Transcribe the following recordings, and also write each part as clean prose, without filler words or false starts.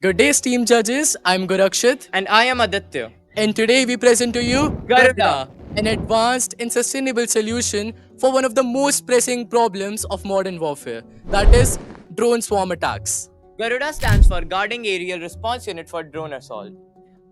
Good day, esteemed judges. I'm Gurakshit, And I am Aditya. and today we present to you Garuda. an advanced and sustainable solution for one of the most pressing problems of modern warfare, that is, drone swarm attacks. Garuda stands for Guarding Aerial Response Unit for Drone Assault,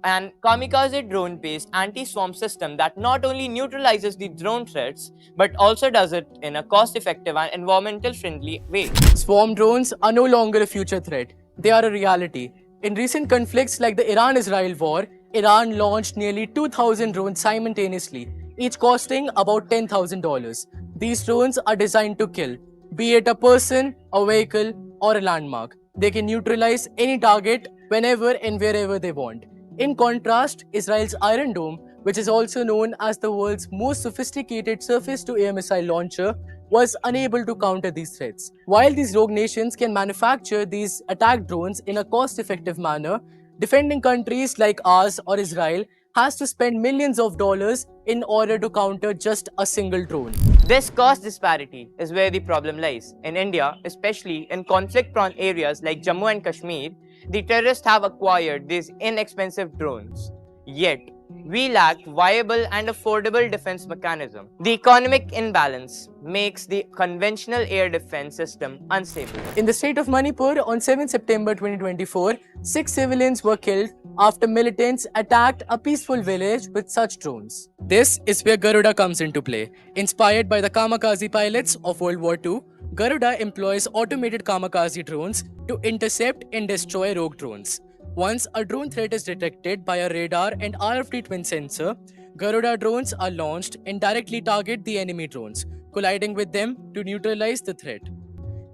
an kamikaze drone based anti swarm system that not only neutralizes the drone threats but also does it in a cost effective and environmental friendly way. Swarm drones are no longer a future threat, they are a reality. In recent conflicts like the Iran Israel war, Iran launched nearly 2,000 drones simultaneously, each costing about $10,000. These drones are designed to kill, be it a person, a vehicle, or a landmark. They can neutralize any target whenever and wherever they want. In contrast, Israel's Iron Dome, which is also known as the world's most sophisticated surface to air missile launcher, was unable to counter these threats. While these rogue nations can manufacture these attack drones in a cost effective manner, defending countries like ours or Israel has to spend millions of dollars in order to counter just a single drone. This cost disparity is where the problem lies. In India, especially in conflict prone areas like Jammu and Kashmir, the terrorists have acquired these inexpensive drones. Yet, we lack viable and affordable defense mechanism. The economic imbalance makes the conventional air defense system unstable. In the state of Manipur, on 7 September 2024, 6 civilians were killed after militants attacked a peaceful village with such drones. This is where Garuda comes into play. Inspired by the kamikaze pilots of World War II, Garuda employs automated kamikaze drones to intercept and destroy rogue drones. Once a drone threat is detected by a radar and RFD twin sensor, Garuda drones are launched and directly target the enemy drones, colliding with them to neutralize the threat.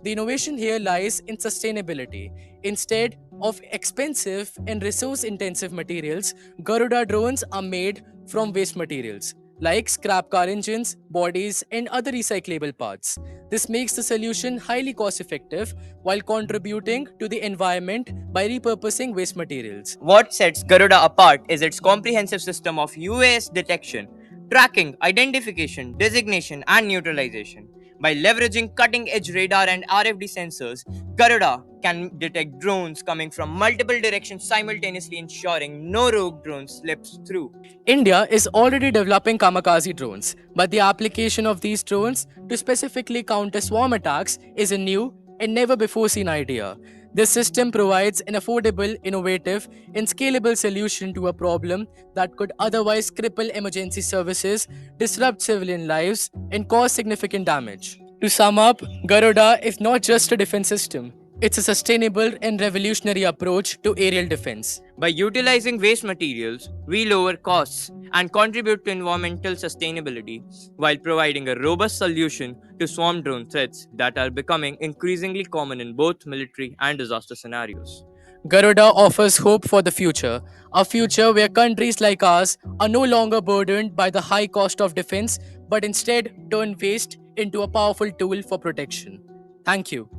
The innovation here lies in sustainability. Instead of expensive and resource intensive materials, Garuda drones are made from waste materials like scrap car engines, bodies, and other recyclable parts. This makes the solution highly cost effective while contributing to the environment by repurposing waste materials. What sets Garuda apart is its comprehensive system of UAS detection, tracking, identification, designation, and neutralization. By leveraging cutting edge radar and RFD sensors, Garuda can detect drones coming from multiple directions simultaneously, ensuring no rogue drone slips through. India is already developing kamikaze drones, but the application of these drones to specifically counter swarm attacks is a new and never before seen idea. This system provides an affordable, innovative, and scalable solution to a problem that could otherwise cripple emergency services, disrupt civilian lives, and cause significant damage. To sum up, Garuda is not just a defense system, it's a sustainable and revolutionary approach to aerial defense. By utilizing waste materials, we lower costs and contribute to environmental sustainability while providing a robust solution to swarm drone threats that are becoming increasingly common in both military and disaster scenarios. Garuda offers hope for the future, a future where countries like ours are no longer burdened by the high cost of defense, but instead turn waste into a powerful tool for protection. Thank you.